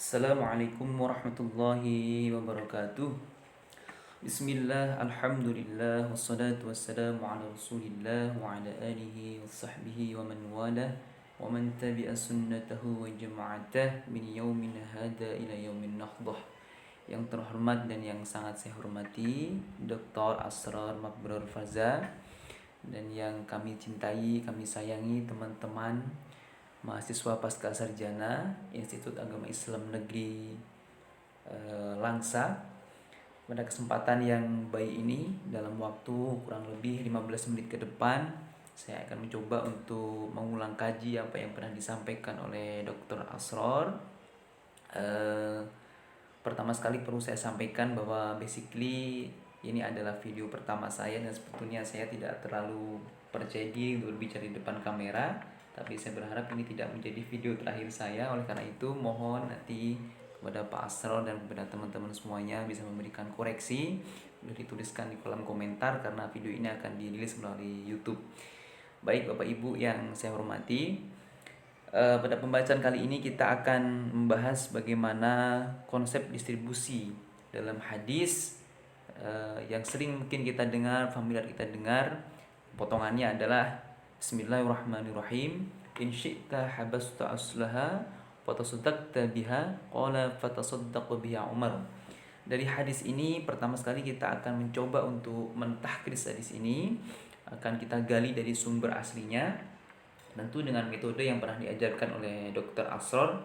Assalamualaikum warahmatullahi wabarakatuh. Bismillah, alhamdulillah, wassalatu wassalamu ala rasulillah wa ala alihi wa sahbihi wa man walah wa man tabi'a sunnatahu wa jama'atah min yaumin hada ila yaumin nahdah. Yang terhormat dan yang sangat saya hormati Dr. Asrar Makbrur Faza, dan yang kami cintai, kami sayangi teman-teman mahasiswa pasca sarjana Institut Agama Islam Negeri Langsa. Pada kesempatan yang baik ini, dalam waktu kurang lebih 15 menit ke depan, saya akan mencoba untuk mengulang kaji apa yang pernah disampaikan oleh Dr. Asror. Pertama sekali perlu saya sampaikan bahwa basically ini adalah video pertama saya, dan sebetulnya saya tidak terlalu percaya diri untuk berbicara di depan kamera. Tapi saya berharap ini tidak menjadi video terakhir saya. Oleh karena itu mohon nanti kepada Pak Asror dan kepada teman-teman semuanya bisa memberikan koreksi, boleh dituliskan di kolom komentar karena video ini akan dirilis melalui YouTube. Baik Bapak Ibu yang saya hormati, pada pembacaan kali ini kita akan membahas bagaimana konsep distribusi dalam hadis yang sering mungkin kita dengar, familiar kita dengar. Potongannya adalah Bismillahirrahmanirrahim. In syi'ta habasta aslaha fatasaddaqta biha qala fatasaddaq biha Umar. Dari hadis ini pertama sekali kita akan mencoba untuk mentahkris hadis ini. Akan kita gali dari sumber aslinya, tentu dengan metode yang pernah diajarkan oleh Dr. Asror.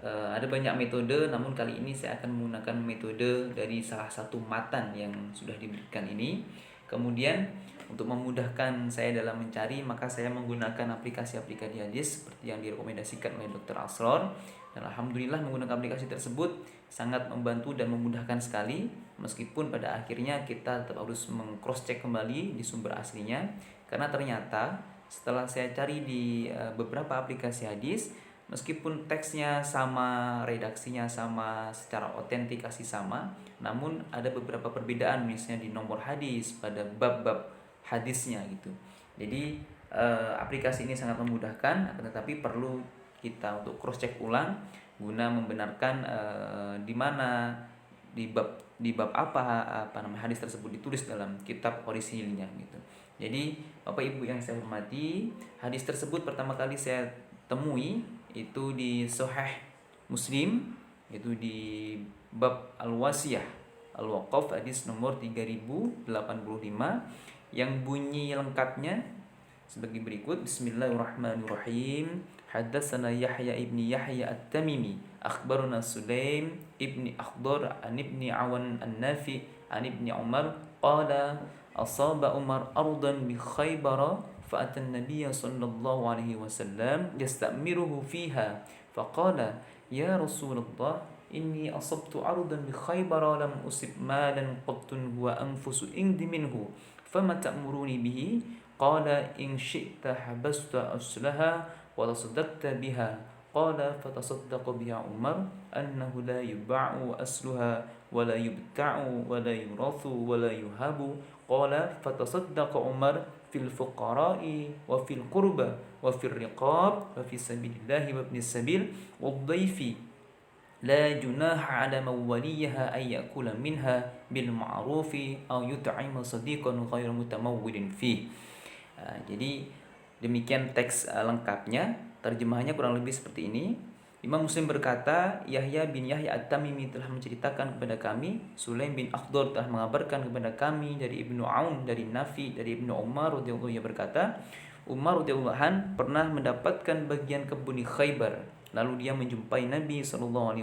Ada banyak metode, namun kali ini saya akan menggunakan metode dari salah satu matan yang sudah diberikan ini. Kemudian untuk memudahkan saya dalam mencari, maka saya menggunakan aplikasi-aplikasi hadis seperti yang direkomendasikan oleh Dr. Asror. Dan alhamdulillah menggunakan aplikasi tersebut sangat membantu dan memudahkan sekali. Meskipun pada akhirnya kita tetap harus meng-cross check kembali di sumber aslinya, karena ternyata setelah saya cari di beberapa aplikasi hadis, meskipun teksnya sama, redaksinya sama, secara autentikasi sama, namun ada beberapa perbedaan, misalnya di nomor hadis, pada bab-bab hadisnya gitu. Jadi aplikasi ini sangat memudahkan, akan tetapi perlu kita untuk cross check ulang guna membenarkan di mana di bab apa namanya hadis tersebut ditulis dalam kitab orisinilnya gitu. Jadi Bapak Ibu yang saya hormati, hadis tersebut pertama kali saya temui itu di Sahih Muslim, itu di bab Al-Wasiyah Al-Waqaf, hadis nomor 3085, yang bunyi lengkapnya sebagai berikut. Bismillahirrahmanirrahim. Haddatsana Yahya ibni Yahya At-Tamimi, akhbarana Sulaim ibni Akhdar an ibni Awan an-Nafi an ibni Umar qala asaba Umar ardan bi Khaybar فأتى النبي صلى الله عليه وسلم يستأمره فيها فقال يا رسول الله إني أصبت عرضا بخيبر لم أصب مالا قط هو أنفس عندي منه فما تأمروني به قال إن شئت حبست أصلها وتصدقت بها قال فتصدق بها عمر أنه لا يباع أصلها ولا يبتاع ولا يرث ولا يهاب قال فتصدق عمر في الفقراء وفي القربى وفي الرقاب وفي سبيل الله وابن السبيل والضيف لا جناح على من وليها أن يأكل منها بالمعروف أو يطعم صديقا غير متمول فيه. Jadi demikian teks lengkapnya. Terjemahannya kurang lebih seperti ini. Imam Muslim berkata, Yahya bin Yahya At-Tamimi telah menceritakan kepada kami, Sulaim bin Akhdar telah mengabarkan kepada kami dari Ibnu Aun, dari Nafi, dari Ibnu Umar radhiyallahu anhu berkata, Umar radhiyallahu anhu pernah mendapatkan bagian kebun di Khaybar. Lalu dia menjumpai Nabi SAW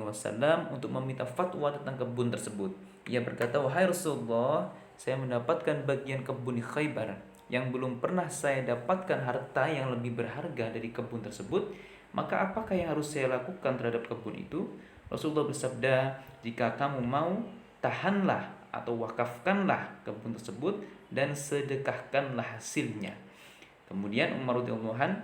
untuk meminta fatwa tentang kebun tersebut. Ia berkata, wahai Rasulullah, saya mendapatkan bagian kebun di Khaybar yang belum pernah saya dapatkan harta yang lebih berharga dari kebun tersebut. Maka apakah yang harus saya lakukan terhadap kebun itu? Rasulullah bersabda, jika kamu mau, tahanlah atau wakafkanlah kebun tersebut dan sedekahkanlah hasilnya. Kemudian Umar radhiyallahu anhu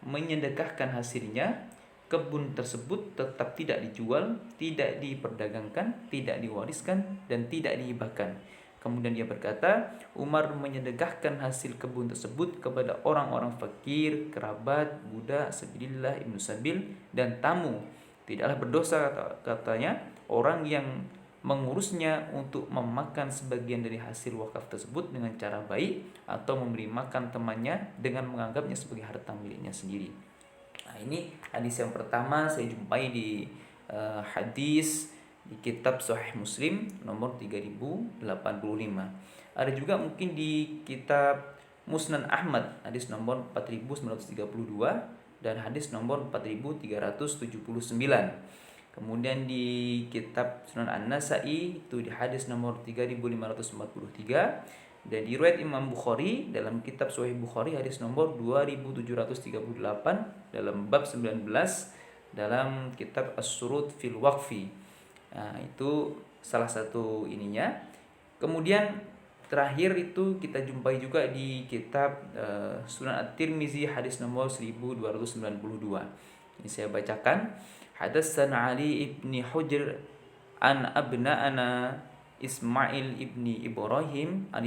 menyedekahkan hasilnya. Kebun tersebut tetap tidak dijual, tidak diperdagangkan, tidak diwariskan, dan tidak dihibahkan. Kemudian dia berkata, Umar menyedekahkan hasil kebun tersebut kepada orang-orang fakir, kerabat, budak, sabilillah, ibnu sabil, dan tamu Tidaklah berdosa katanya orang yang mengurusnya untuk memakan sebagian dari hasil wakaf tersebut dengan cara baik atau memberi makan temannya dengan menganggapnya sebagai harta miliknya sendiri. Nah, ini hadis yang pertama saya jumpai di hadis di kitab Sahih Muslim nomor 3085. Ada juga mungkin di kitab Musnad Ahmad hadis nomor 4932 dan hadis nomor 4379. Kemudian di kitab Sunan An-Nasa'i itu di hadis nomor 3543 dan di riwayat Imam Bukhari dalam kitab Sahih Bukhari hadis nomor 2738 dalam bab 19 dalam kitab As-Surut fil Waqfi. Nah, itu salah satu ininya. Kemudian terakhir itu kita jumpai juga di kitab Sunan At-Tirmizi hadis nomor 1292. Ini saya bacakan. Hadatsana Ali ibni Hujr an abna'ana Ismail ibni Ibrahim an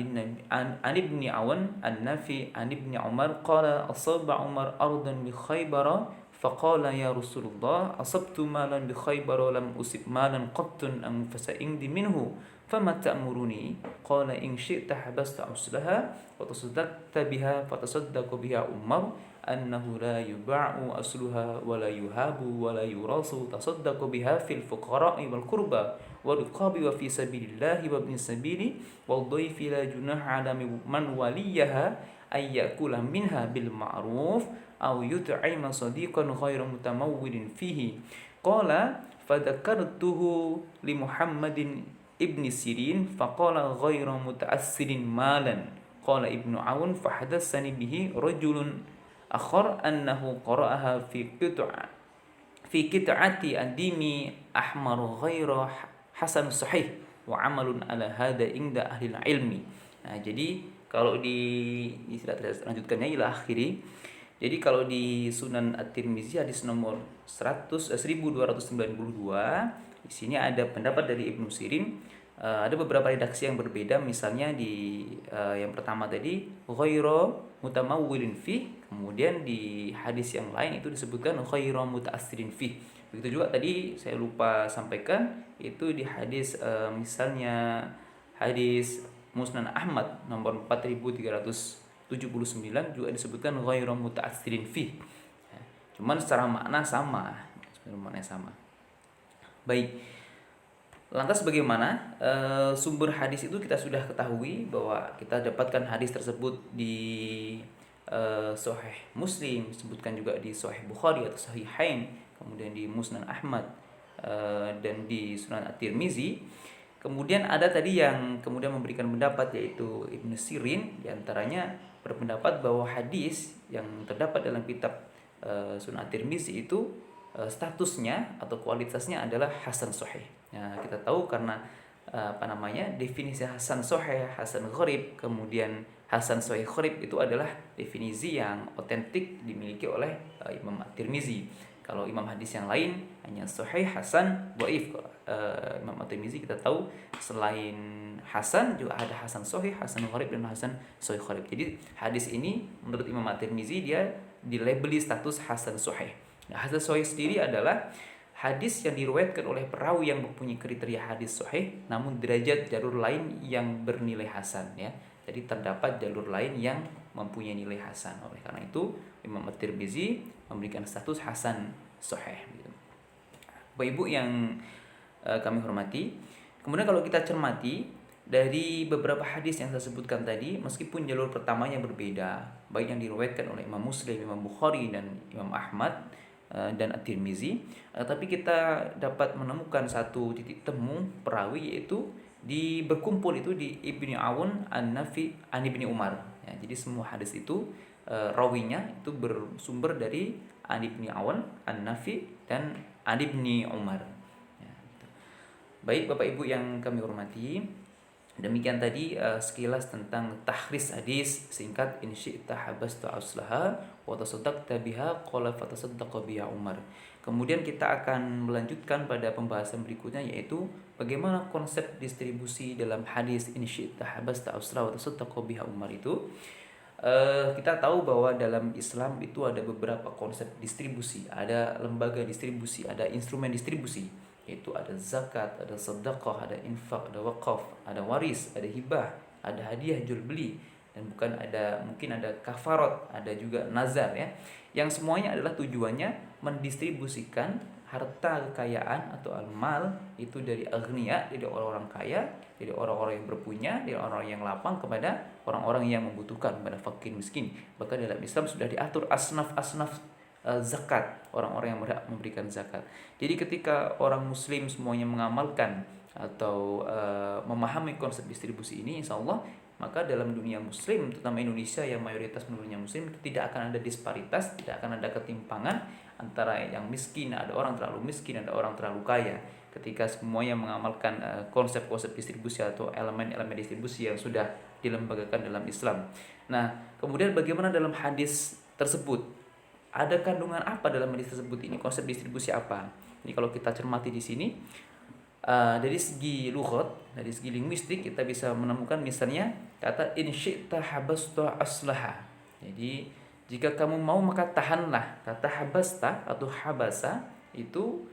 ibni Awan an Nafi an ibni Umar qala asaba Umar ardan bi Khaybar faqala ya Rasulullah asabtu malan bi Khaybar lam usib malan qattun am fasa'indi minhu fama ta'muruni qala in syi'ta habasta uslaha wa tasaddaqta biha fatasaddaqu biha Umar annahu la yuba'u asluha wa la yuhabu wa la yurasu tasaddaqu biha fil fuqara'i wal qurba wal riqabi wa fi sabilillahi wa ibn sabili wal dhayfi la junaha 'ala man waliyaha ay yakula minha bil ma'ruf aw yut'ima sadiqan ghayra mutamawwilin fihi qala fadzakartuhu li Muhammadin ibni Sirin faqala ghayra muta'assirin malan qala ibnu Aun fahadatsani bihi rajulun akhar annahu qara'aha fi qit'ati adimi ahmar ghairu hasan sahih wa amalun ala hada inda ahli ilmi. Nah, jadi kalau tidak lanjutkannya ila akhiri. Jadi kalau di Sunan At-Tirmizi hadis nomor 1292 di sini ada pendapat dari Ibnu Sirin. Ada beberapa redaksi yang berbeda, misalnya di yang pertama tadi ghairu mutamawwilin fi, kemudian di hadis yang lain itu disebutkan ghairu mutaassirin fi. Begitu juga tadi saya lupa sampaikan itu di hadis misalnya hadis Musnad Ahmad nomor 4379 juga disebutkan ghairu mutaassirin fi. Cuman secara makna sama, Baik. Lantas bagaimana sumber hadis itu kita sudah ketahui bahwa kita dapatkan hadis tersebut di Sahih Muslim, disebutkan juga di Sahih Bukhari atau Sahihain, kemudian di Musnad Ahmad dan di Sunan At-Tirmizi. Kemudian ada tadi yang kemudian memberikan pendapat yaitu Ibnu Sirin, diantaranya berpendapat bahwa hadis yang terdapat dalam kitab Sunan At-Tirmizi itu statusnya atau kualitasnya adalah hasan sahih. Ya, kita tahu karena definisi hasan sahih, hasan gharib, kemudian hasan sahih gharib itu adalah definisi yang otentik dimiliki oleh Imam At-Tirmizi. Kalau imam hadis yang lain hanya sahih, hasan, dhaif. Imam At-Tirmizi kita tahu selain hasan juga ada hasan sahih, hasan gharib dan hasan sahih gharib. Jadi hadis ini menurut Imam At-Tirmizi dia dilabeli status hasan sahih. Nah, hasan sahih sendiri adalah hadis yang diriwayatkan oleh perawi yang mempunyai kriteria hadis sahih namun derajat jalur lain yang bernilai hasan, ya. Jadi terdapat jalur lain yang mempunyai nilai hasan. Oleh karena itu Imam At-Tirmizi memberikan status hasan sahih gitu. Bapak Ibu yang kami hormati, kemudian kalau kita cermati dari beberapa hadis yang saya sebutkan tadi, meskipun jalur pertamanya berbeda, baik yang diriwayatkan oleh Imam Muslim, Imam Bukhari dan Imam Ahmad dan At-Tirmizi, tapi kita dapat menemukan satu titik temu perawi yaitu berkumpul itu di Ibni Aun an-Nafi an Ibni Umar. Ya, jadi semua hadis itu rawinya itu bersumber dari an Ibni Aun an-Nafi dan an Ibni Umar. Ya, gitu. Baik Bapak Ibu yang kami hormati, demikian tadi sekilas tentang tahris hadis singkat in syi'ta habasta aslaha wa tasaddaqta biha qala fatasaddaqa biha Umar. Kemudian kita akan melanjutkan pada pembahasan berikutnya yaitu bagaimana konsep distribusi dalam hadis in syi'ta habasta aslaha wa tasaddaqa biha Umar itu. Kita tahu bahwa dalam Islam itu ada beberapa konsep distribusi, ada lembaga distribusi, ada instrumen distribusi, yaitu ada zakat, ada sedekah, ada infak, ada wakaf, ada waris, ada hibah, ada hadiah jual beli, dan bukan ada mungkin ada kafarat, ada juga nazar ya. Yang semuanya adalah tujuannya mendistribusikan harta kekayaan atau al-mal itu dari agniya, dari orang-orang kaya, dari orang-orang yang berpunya, dari orang-orang yang lapang kepada orang-orang yang membutuhkan, kepada fakir miskin. Bahkan dalam Islam sudah diatur asnaf-asnaf zakat, orang-orang yang berhak memberikan zakat. Jadi ketika orang muslim semuanya mengamalkan atau memahami konsep distribusi ini, insya Allah maka dalam dunia muslim, terutama Indonesia yang mayoritas penduduknya muslim, itu tidak akan ada disparitas, tidak akan ada ketimpangan antara yang miskin, ada orang terlalu miskin, ada orang terlalu kaya. Ketika semuanya mengamalkan konsep-konsep distribusi atau elemen-elemen distribusi yang sudah dilembagakan dalam Islam. Nah, kemudian bagaimana dalam hadis tersebut? Ada kandungan apa dalam hadis tersebut ini? Konsep distribusi apa? Ini kalau kita cermati di sini, dari segi lughat, dari segi linguistik kita bisa menemukan misalnya kata in syi'ta habasta aslaha. Jadi jika kamu mau maka tahanlah. Kata habasta atau habasa itu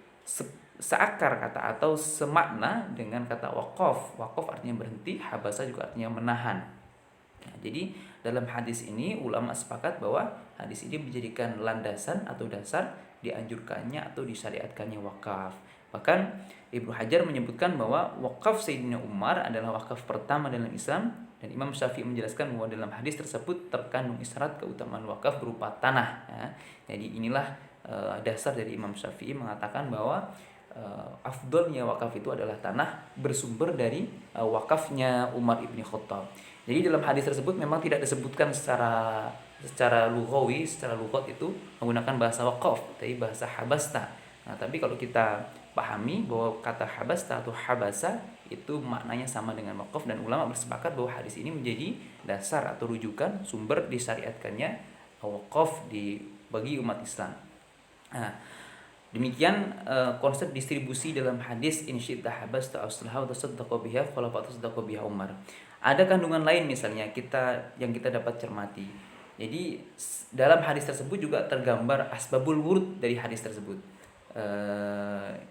seakar kata atau semakna dengan kata waqaf. Waqaf artinya berhenti, habasa juga artinya menahan. Nah, jadi dalam hadis ini ulama sepakat bahwa hadis ini menjadikan landasan atau dasar dianjurkannya atau disyariatkannya wakaf. Bahkan Ibnu Hajar menyebutkan bahwa wakaf Sayyidina Umar adalah wakaf pertama dalam Islam, dan Imam Syafi'i menjelaskan bahwa dalam hadis tersebut terkandung isyarat keutamaan wakaf berupa tanah. Ya. Jadi inilah dasar dari Imam Syafi'i mengatakan bahwa afdolnya wakaf itu adalah tanah bersumber dari wakafnya Umar ibni Khattab. Jadi dalam hadis tersebut memang tidak disebutkan secara lughawi, secara lughat itu menggunakan bahasa wakaf, tapi bahasa habasta. Nah, tapi kalau kita pahami bahwa kata habasta atau habasa itu maknanya sama dengan wakaf, dan ulama bersepakat bahwa hadis ini menjadi dasar atau rujukan sumber disyariatkannya wakaf bagi umat Islam. Nah, demikian konsep distribusi dalam hadis in syi'ta habasta aslaha wa tasaddaqa biha qala fa tasaddaqa biha Umar. Ada kandungan lain misalnya yang kita dapat cermati. Jadi dalam hadis tersebut juga tergambar asbabul wurud dari hadis tersebut.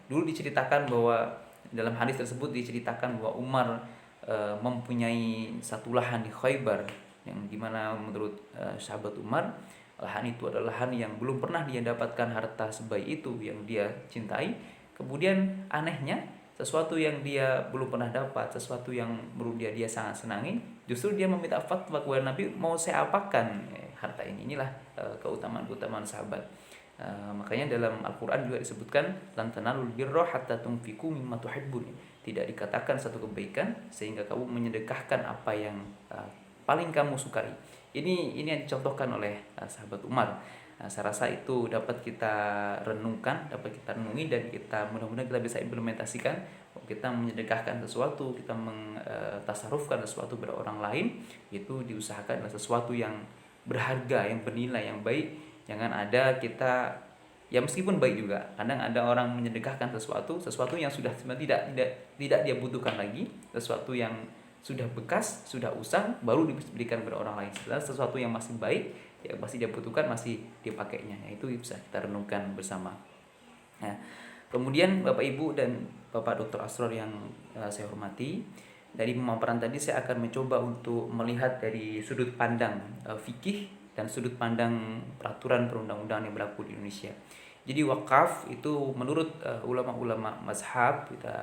Dulu diceritakan bahwa dalam hadis tersebut diceritakan bahwa Umar mempunyai satu lahan di Khaybar, yang dimana menurut sahabat Umar lahan itu adalah lahan yang belum pernah dia dapatkan harta sebaik itu yang dia cintai. Kemudian anehnya sesuatu yang dia belum pernah dapat, sesuatu yang menurut dia sangat senangi, justru dia meminta fatwa kepada Nabi, mau saya apakan harta ini. Inilah keutamaan sahabat. Makanya dalam Al-Quran juga disebutkan lan tanalul birra hatta tunfiqu mimma tuhibbun. Tidak dikatakan satu kebaikan sehingga kamu menyedekahkan apa yang paling kamu sukai. Ini yang dicontohkan oleh sahabat Umar. Saya rasa itu dapat kita renungkan, dapat kita renungi, dan kita mudah-mudahan kita bisa implementasikan. Kita menyedekahkan sesuatu, kita tasarufkan sesuatu pada orang lain, itu diusahakan adalah sesuatu yang berharga, yang bernilai, yang baik. Jangan ada kita, ya meskipun baik juga, kadang ada orang menyedekahkan sesuatu yang sudah sebenarnya tidak dia butuhkan lagi, sesuatu yang sudah bekas, sudah usang, baru diberikan kepada orang lain. Setelah sesuatu yang masih baik, yang masih dia butuhkan, masih dipakainya. Nah, itu bisa kita renungkan bersama. Nah, kemudian Bapak Ibu dan Bapak Dr. Asror yang saya hormati, dari pemaparan tadi saya akan mencoba untuk melihat dari sudut pandang fikih dan sudut pandang peraturan perundang-undangan yang berlaku di Indonesia. Jadi wakaf itu menurut ulama-ulama mazhab, kita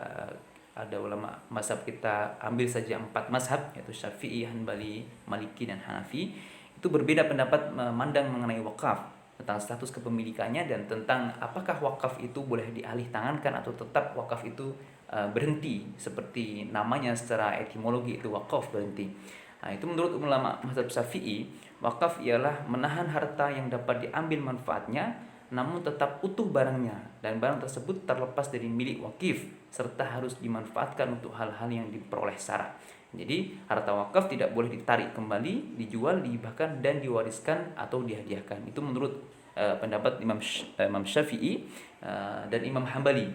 ada ulama mazhab, kita ambil saja 4 mazhab, yaitu Syafi'i, Hanbali, Maliki, dan Hanafi. Itu berbeda pendapat memandang mengenai wakaf, tentang status kepemilikannya dan tentang apakah wakaf itu boleh dialih tangankan atau tetap wakaf itu berhenti, seperti namanya secara etimologi itu wakaf, berhenti. Nah, itu menurut ulama mazhab Syafi'i, wakaf ialah menahan harta yang dapat diambil manfaatnya namun tetap utuh barangnya, dan barang tersebut terlepas dari milik wakif serta harus dimanfaatkan untuk hal-hal yang diperoleh syarak. Jadi harta wakaf tidak boleh ditarik kembali, dijual, dihibahkan, dan diwariskan atau dihadiahkan. Itu menurut pendapat Imam Syafi'i dan Imam Hambali.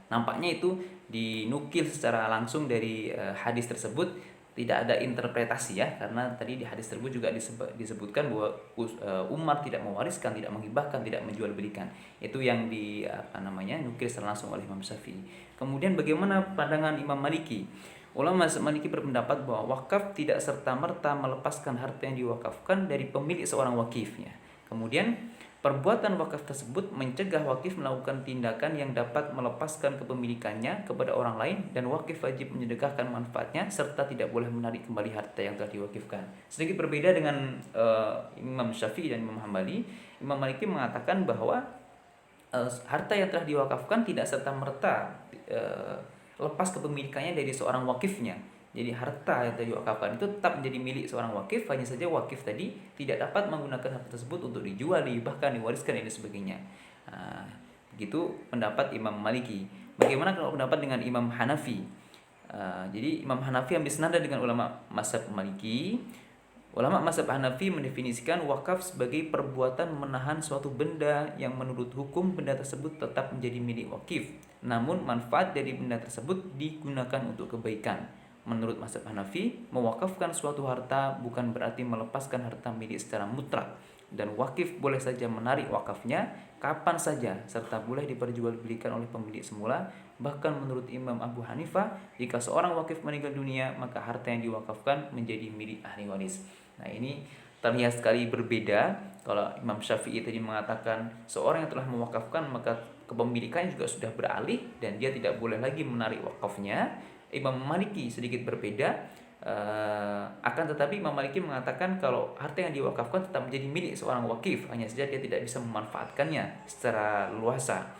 Nampaknya itu dinukil secara langsung dari hadis tersebut, tidak ada interpretasi ya, karena tadi di hadis tersebut juga disebutkan bahwa Umar tidak mewariskan, tidak menghibahkan, tidak menjual belikan. Itu yang nukil secara langsung oleh Imam Syafi'i. Kemudian bagaimana pandangan Imam Maliki? Ulama Maliki berpendapat bahwa wakaf tidak serta-merta melepaskan harta yang diwakafkan dari pemilik seorang wakifnya. Kemudian perbuatan wakaf tersebut mencegah wakif melakukan tindakan yang dapat melepaskan kepemilikannya kepada orang lain, dan wakif wajib menyedekahkan manfaatnya serta tidak boleh menarik kembali harta yang telah diwakifkan. Sedikit berbeda dengan Imam Syafi'i dan Imam Hambali. Imam Maliki mengatakan bahwa harta yang telah diwakafkan tidak serta-merta lepas kepemilikannya dari seorang wakifnya. Jadi harta yang diwakafkan itu tetap menjadi milik seorang wakif, hanya saja wakif tadi tidak dapat menggunakan harta tersebut untuk dijual, bahkan diwariskan dan sebagainya. Begitu pendapat Imam Maliki. Bagaimana kalau pendapat dengan Imam Hanafi? Jadi Imam Hanafi ambil senada dengan ulama mazhab Maliki. Ulama mazhab Hanafi mendefinisikan wakaf sebagai perbuatan menahan suatu benda yang menurut hukum benda tersebut tetap menjadi milik wakif, namun manfaat dari benda tersebut digunakan untuk kebaikan. Menurut mazhab Hanafi, mewakafkan suatu harta bukan berarti melepaskan harta milik secara mutlak, dan wakif boleh saja menarik wakafnya kapan saja serta boleh diperjualbelikan oleh pemilik semula. Bahkan menurut Imam Abu Hanifah, jika seorang wakif meninggal dunia, maka harta yang diwakafkan menjadi milik ahli waris. Nah, ini terlihat sekali berbeda. Kalau Imam Syafi'i tadi mengatakan seorang yang telah mewakafkan maka kepemilikannya juga sudah beralih dan dia tidak boleh lagi menarik wakafnya. Imam Maliki sedikit berbeda, akan tetapi Imam Maliki mengatakan kalau harta yang diwakafkan tetap menjadi milik seorang wakif, hanya saja dia tidak bisa memanfaatkannya secara luasa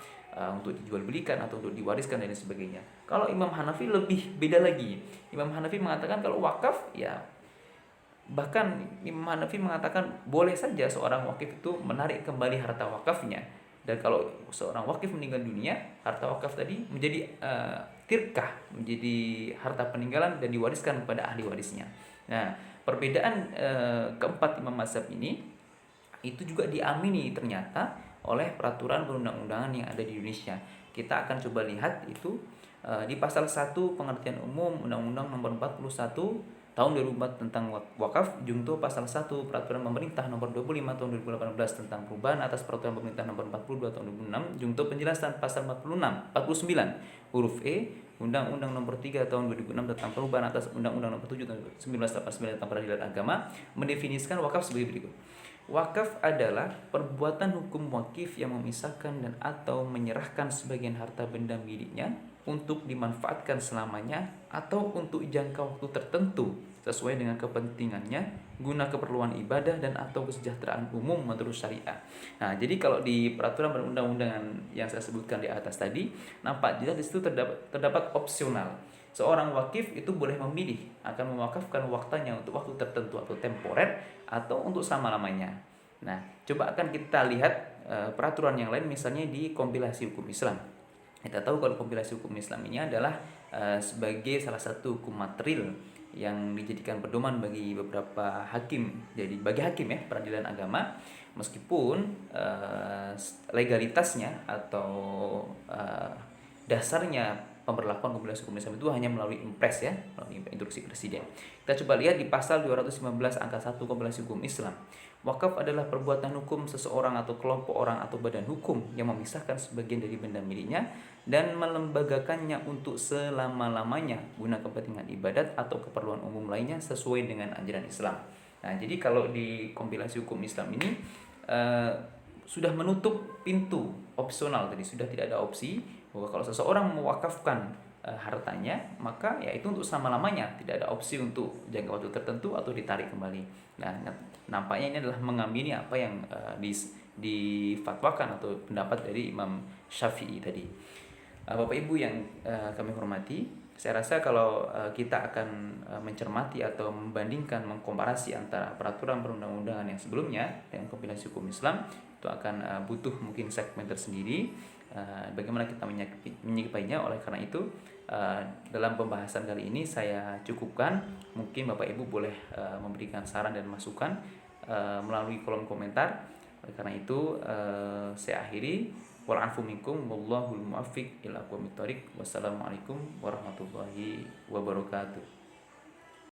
untuk dijual belikan atau untuk diwariskan dan sebagainya. Kalau Imam Hanafi lebih beda lagi. Imam Hanafi mengatakan kalau wakaf ya, bahkan Imam Hanafi mengatakan boleh saja seorang wakif itu menarik kembali harta wakafnya. Dan kalau seorang wakif meninggal dunia, harta wakaf tadi menjadi tirkah, menjadi harta peninggalan dan diwariskan kepada ahli warisnya. Nah, perbedaan keempat imam mazhab ini itu juga diamini ternyata oleh peraturan perundang-undangan yang ada di Indonesia. Kita akan coba lihat itu di pasal 1 pengertian umum Undang-Undang Nomor 41 Tahun 2004 tentang wakaf, junto pasal 1 Peraturan Pemerintah Nomor 25 Tahun 2018 tentang perubahan atas Peraturan Pemerintah Nomor 42 Tahun 2006, junto penjelasan pasal 49 huruf E Undang-Undang Nomor 3 Tahun 2006 tentang perubahan atas Undang-Undang Nomor 7 Tahun 1989 tentang peradilan agama, mendefinisikan wakaf sebagai berikut. Wakaf adalah perbuatan hukum wakif yang memisahkan dan atau menyerahkan sebagian harta benda miliknya untuk dimanfaatkan selamanya atau untuk jangka waktu tertentu sesuai dengan kepentingannya guna keperluan ibadah dan atau kesejahteraan umum menurut syariat. Nah, jadi kalau di peraturan perundang-undangan yang saya sebutkan di atas tadi, nampak jelas di situ terdapat opsional. Seorang wakif itu boleh memilih akan mewakafkan waktanya untuk waktu tertentu atau temporer atau untuk selama-lamanya. Nah, coba akan kita lihat peraturan yang lain, misalnya di kompilasi hukum Islam. Kita tahu kalau kompilasi hukum Islam ini adalah sebagai salah satu hukum material yang dijadikan pedoman bagi beberapa hakim. Jadi bagi hakim ya, peradilan agama, meskipun legalitasnya atau dasarnya pemberlakuan kompilasi hukum Islam itu hanya melalui impres ya, melalui instruksi presiden. Kita coba lihat di pasal 215 angka 1 kompilasi hukum Islam. Wakaf adalah perbuatan hukum seseorang atau kelompok orang atau badan hukum yang memisahkan sebagian dari benda miliknya dan melembagakannya untuk selama-lamanya guna kepentingan ibadat atau keperluan umum lainnya sesuai dengan ajaran Islam. Nah, jadi kalau di kompilasi hukum Islam ini sudah menutup pintu opsional, tadi sudah tidak ada opsi bahwa kalau seseorang mewakafkan hartanya maka ya itu untuk selama-lamanya, tidak ada opsi untuk jangka waktu tertentu atau ditarik kembali. Nah, nampaknya ini adalah mengamini apa yang difatwakan atau pendapat dari Imam Syafi'i tadi. Bapak Ibu yang kami hormati, saya rasa kalau kita akan mencermati atau membandingkan, mengkomparasi antara peraturan perundang-undangan yang sebelumnya dengan kompilasi hukum Islam, itu akan butuh mungkin segmen tersendiri bagaimana kita menyikapinya. Oleh karena itu dalam pembahasan kali ini saya cukupkan. Mungkin Bapak Ibu boleh memberikan saran dan masukan melalui kolom komentar. Oleh karena itu saya akhiri. Wal'afu minkum wallahul muwaffiq ila aqwamit thoriq. Wassalamualaikum warahmatullahi wabarakatuh.